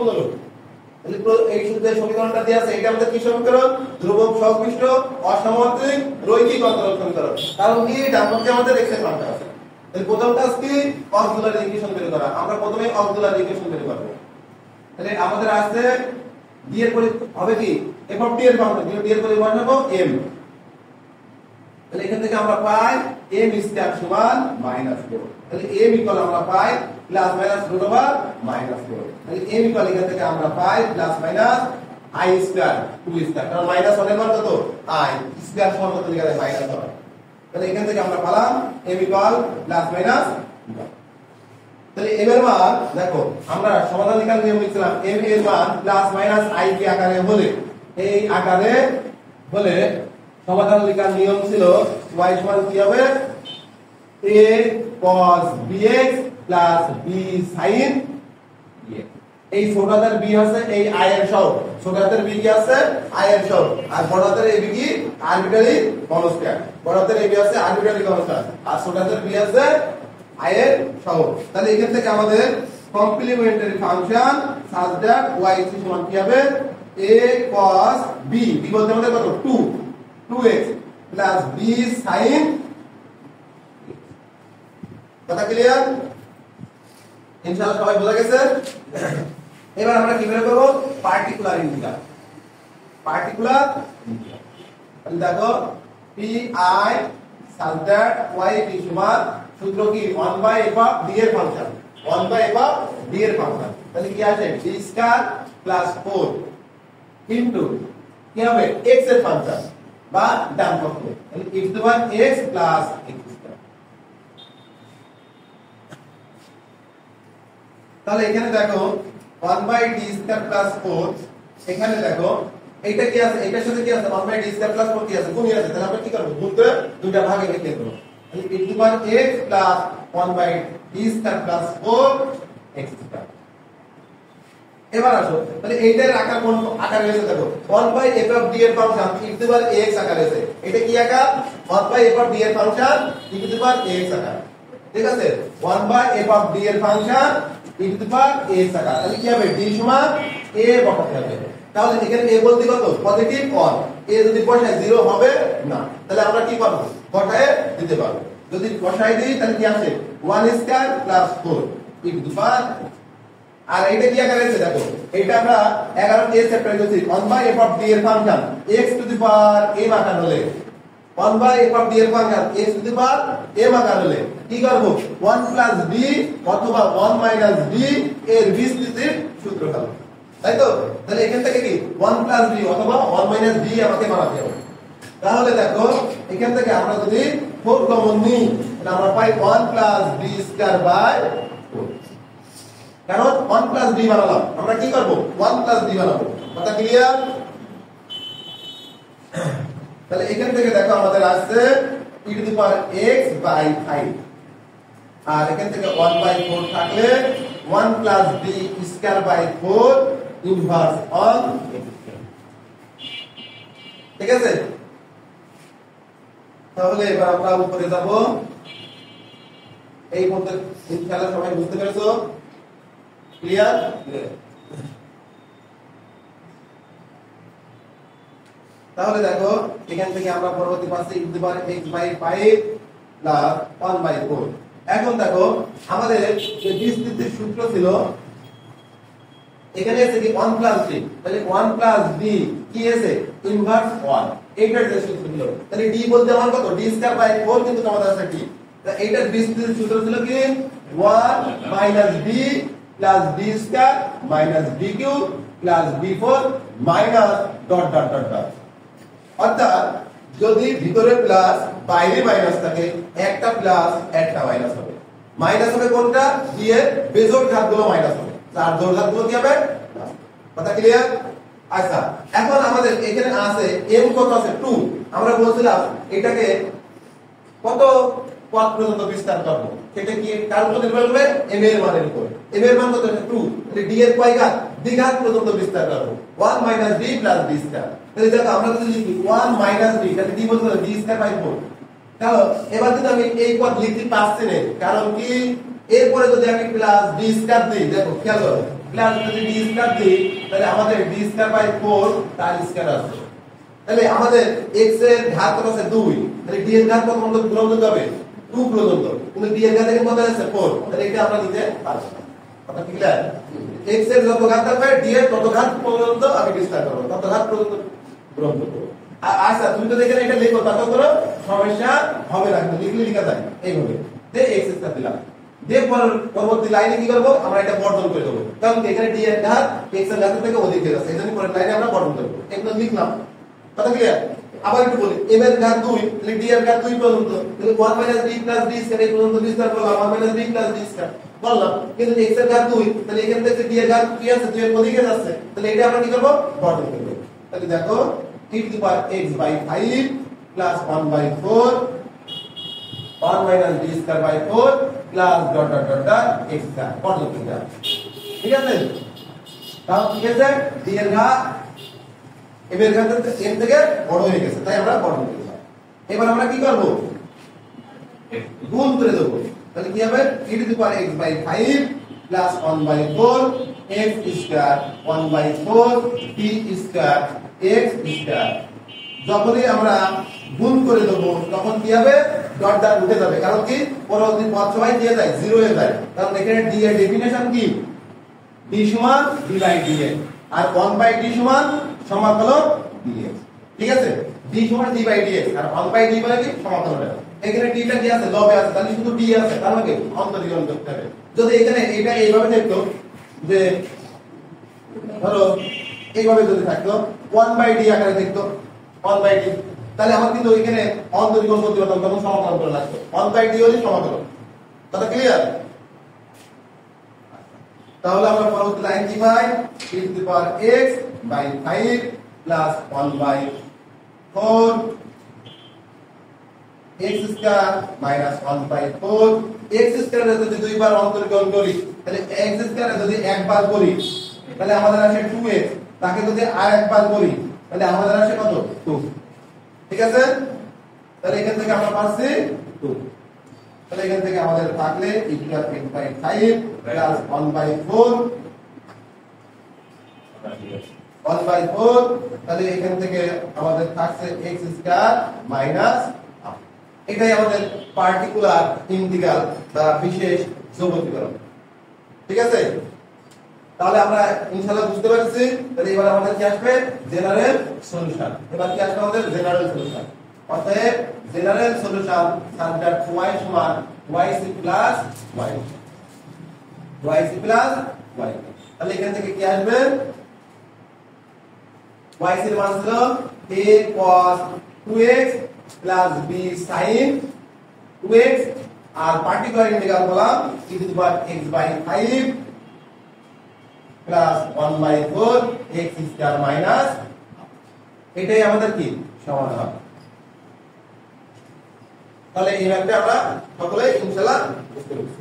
15। তাহলে এই যে সমীকরণটা দেয়া আছে এটা আমাদের কি সমীকরণ? ধ্রুবক সংশ্লিষ্ট অসামমাত্রিক রৈখিক অন্তরক সমীকরণ। কারণ কি ডান পক্ষে আমাদের x এর মানটা আছে। তাহলে প্রথম কাজ কি? অক্সিলারি ইকুয়েশন বের করা। আমরা প্রথমে অক্সিলারি ইকুয়েশন বের করব। তাহলে আমাদের আছে d এর পরিবর্তে হবে কি f অফ t এর ফাংশন, d এর পরিবর্তে নেব m। তাহলে এখান থেকে আমরা পাই m স্কয়ার সমান -4। তাহলে m ইকুয়াল আমরা পাই প্লাস মাইনাস রুট ওভার -4। তাহলে m ইকুয়াল এখান থেকে আমরা পাই plus minus i square 2 square. কারণ মাইনাস 1 এর মান কত? i স্কয়ার সমান কত লিখা যায়? -1। তাহলে এখান থেকে আমরা পেলাম m ইকুয়াল প্লাস মাইনাস। তাহলে m এর মান দেখো আমরা সমাধান লিখার নিয়ম লিখছিলাম m এর মান প্লাস মাইনাস i কে আকারে হলে এই আকারে হলে সমাধান লিখার নিয়ম ছিল y সমান কি হবে? a cos bx plus b sin bx। এই ছোট হাতের b আছে এই i এর সহগ, ছোট হাতের b কি আছে? i এর সহগ, আর বড় হাতের ab কি? Arbitrary constant. বড় হাতের ab আছে আরবিট্রারি কনস্ট্যান্ট, আর ছোট হাতের b আছে i এর সহগ। তাহলে এখান থেকে আমাদের complimentary function such that y সমান কি হবে? a cos b, b বলতে আমাদের কত? 2x plus b sin। কথা ক্লিয়ার? ইনশাআল্লাহ সবাই বোঝা গেছে? এবার আমরা কি বের করব? Particular integral. পার্টিকুলার ইন্টিগ্রাল তাহলে দেখো pi such that y সমান সূত্র কি 1/f of d এর ফাংশন, 1/f of d এর ফাংশন। তাহলে কি আসে? d স্কয়ার প্লাস 4 ইনটু কি হবে? x এর ফাংশন বা ডান পক্ষে, তাহলে e টু পাওয়ার x প্লাস x স্কয়ার। তাহলে এখানে দেখো 1/d স্কয়ার প্লাস 4, এখানে দেখো এইটা কি আছে? এটার সাথে কি আছে? 1/d স্কয়ার প্লাস 4 কি আছে? গুণ আছে। তাহলে আমরা কি করব? গুণ করে দুইটা ভাগে লিখে দেব। তাহলে e টু পাওয়ার x plus 1/d square plus 4 x square. এবার আসো তাহলে এইটার আকার কোন আকারে হয়েছে? দেখো 1/f of d এর ফাংশন e টু পাওয়ার x আকারে আছে। এটা কি আকার? 1/f of d এর ফাংশন e টু পাওয়ার x আকার। ঠিক আছে? 1/f of d এর ফাংশন e টু পাওয়ার x আকার। তাহলে কি হবে? d সমান a বসাতে হবে। তাহলে এখানে a বলতে কত? পজিটিভ 1। a যদি বসাই 0 হবে না। তাহলে আমরা কি করব? বসায় দিতে পারবো। যদি বসাই দিই তাহলে কি আসে? 1 স্কয়ার প্লাস 4 e টু পাওয়ার। আর এইটা কি আকারে আছে? দেখো এটা আমরা 11 কে সেপারেট করেছি। 1/f of d এর function x two the power m আকার হলে 1/f of d এর function x two the power m আকার হলে কি করব? 1 প্লাস d অথবা 1 মাইনাস d এর বিস্তৃতির সূত্র হবে। তাই তো? তাহলে এখান থেকে কি 1 প্লাস d অথবা 1 মাইনাস d আমাকে বানাতে হবে। তাহলে দেখো এখান থেকে আমরা যদি 4 কমন নিই তাহলে আমরা পাই 1 প্লাস d স্কয়ার বাই 4। কারণ 1 প্লাস d বানালাম, আমরা কি করব? 1 প্লাস d বানাবো। কথা ক্লিয়ার? তাহলে এখান থেকে দেখো আমাদের আসছে e to the power x by 5, আর এখান থেকে 1/4 থাকলে 1 plus d square by 4 inverse on x square. ঠিক আছে? তাহলে এবার আমরা উপরে যাব। এই পর্যন্ত ইনশাআল্লাহ সবাই বুঝতে পেরেছো? ক্লিয়ার? তাহলে দেখো এখান থেকে আমরা পরবর্তী পাচ্ছি e to the power x by 5 plus 1/4। এখন দেখো আমাদের যে বিস্তৃতির সূত্র ছিল এখানে আছে কি 1 প্লাস d, তাহলে 1 প্লাস d কি আছে? ইনভার্স 1। এইটার যে সূত্র ছিল তাহলে d বলতে আমার কত? d স্কয়ার বাই 4, কিন্তু আমাদের আছে d। তাহলে এইটার বিস্তৃতির সূত্র ছিল কি 1 minus d plus d square minus d cube plus d4 minus dot dot dot dot. অর্থাৎ যদি ভিতরে প্লাস বাইরে মাইনাস থাকে, একটা প্লাস একটা মাইনাস হবে। মাইনাস হবে কোনটা? d এর বেজোড় ঘাতগুলো মাইনাস হবে, আর জোড় ঘাতগুলো কি হবে? কথা ক্লিয়ার? আচ্ছা এখন আমাদের এখানে আছে m কত আছে? 2। আমরা বলছিলাম এটাকে কত পদ পর্যন্ত বিস্তার করব, সেটা কি কার উপর নির্ভর করবে? m এর মানের উপর। m এর মান কত? 2। তাহলে d এর কয় ঘাত? দ্বিঘাত পর্যন্ত বিস্তার করব। 1 minus d plus d square. তাহলে দেখো আমরা যদি লিখি 1 মাইনাস d, তাহলে d বলতে d স্কয়ার বাই 4। তাহলে এবার যদি আমি এই পদ লিখতে পারছি না, কারণ কি এরপরে যদি আমি প্লাস d স্কয়ার দিই, দেখো খেয়াল করো প্লাস যদি d স্কয়ার দিই তাহলে আমাদের d স্কয়ার বাই 4 তার স্কয়ার আসবে। তাহলে আমাদের x এর ঘাত কত আছে 2, তাহলে d এর ঘাত কত পর্যন্ত পূরণ হবে 2 পর্যন্ত, কিন্তু d এর ঘাত এখানে কত আছে 4, তাহলে এটা আমরা নিতে পারবো না। কথা ক্লিয়ার? x এর যত ঘাত থাকবে d এর তত ঘাত পর্যন্ত আমি বিস্তার করব, তত ঘাত পর্যন্ত গ্রহণ করব। আচ্ছা তুমি তো দেখেন এটা লিখো, তাতে কোনো সমস্যা হবে না, কিন্তু লিখলে লেখা যায় এইভাবে যে x স্কয়ার দিলাম, যে পরবর্তী লাইনে কি করব আমরা এটা বর্ধন করে দেব, কারণ এখানে d এর ঘাত x এর ঘাতের থেকে অধিক হয়ে যাচ্ছে, এজন্য পরের লাইনে আমরা বর্ধন করব। এগুলো লিখলাম, কথা ক্লিয়ার? আবার একটু বলি, m এর ঘাত 2 তাহলে d এর ঘাত 2 পর্যন্ত, তাহলে 1 - d + d স্কয়ার এই পর্যন্ত বিস্তার করলাম, 1 - d + d স্কয়ার বললাম, কিন্তু x এর ঘাত 2 তাহলে এখান থেকে d এর ঘাত কি আছে 2 এর অধিক যাচ্ছে, তাহলে এটা আমরা কি করব বর্ধন করব। তাহলে দেখো e to the power x by 5 plus 1/4 1 - d square by 4 plus dot dot dot dot x square বর্ধন করব। ঠিক আছে? তাহলে কি আছে d এর ঘাত m এর ঘাত m থেকে বড় হয়ে গেছে, তাই আমরা বর্ধন করব। এবার আমরা কি করব গুণ করে দেব, তাহলে কি হবে e to the power x by 5 plus 1/4 x square 1/4 t square x square. যখনই আমরা গুণ করে দেব তখন কি হবে ডট ডট উঠে যাবে, কারণ কি পরবর্তী পদ সবাই দিয়ে যায় 0 হয়ে যায়, কারণ এখানে d এর ডেফিনিশন কি d সমান d by dx R 1/d সমান সমাকলন dx। ঠিক আছে? d সমান d by dx R 1/d মানে কি সমাকলন। এখানে d টা কি আছে লবে আছে, তাহলে শুধু d আছে, তার মানে অন্তরীকরণ করতে হবে। যদি এখানে এটা এইভাবে থাকতো যে ধরো এইভাবে যদি থাকতো 1/d আকারে থাকতো 1/d, তাহলে আমার কিন্তু এখানে অন্তরীকরণ করতে হতো, তখন সমাকলন করা লাগতো, 1/d হলে সমাকলন। কথা ক্লিয়ার? তাহলে আমরা পরবর্তী লাইন কি পাই e to the power x by 5 plus 1/4 x square minus 1/4 x square যদি দুইবার অন্তরীকরণ করি তাহলে x স্কয়ার যদি একবার করি তাহলে আমাদের আসে 2x, তাকে যদি আরেকবার করি তাহলে আমাদের আসে কত 2। ঠিক আছে? তাহলে এখান থেকে আমরা পাচ্ছি 2, তাহলে এখান থেকে আমাদের থাকলে e to the power x by 5 plus 1/4 তাহলে এখান থেকে আমাদের থাকছে x স্কয়ার মাইনাস, এটাই আমাদের পার্টিকুলার ইন্টিগ্রাল বা বিশেষ ধ্রুবকীকরণ। ঠিক আছে? তাহলে আমরা ইনশাআল্লাহ বুঝতে পারছি। তাহলে এবার আমাদের কি আসবে জেনারেল সলিউশন। এবার কি আসবে আমাদের জেনারেল সলিউশন, অতএব জেনারেল সলিউশন সাবজেক্ট y সমান yc plus y, yc plus y। তাহলে এখান থেকে কি আসবে yc এর মান ছিল a cos 2x plus b sin 2x আর পার্টিকুলার ইন্টিগ্রাল বললাম e to the power x by 5 plus 1/4 x square minus, এটাই আমাদের কি সমাধান। তাহলে এই ম্যাথটা আমরা সকলে ইনশাআল্লাহ বুঝতে পেরেছি।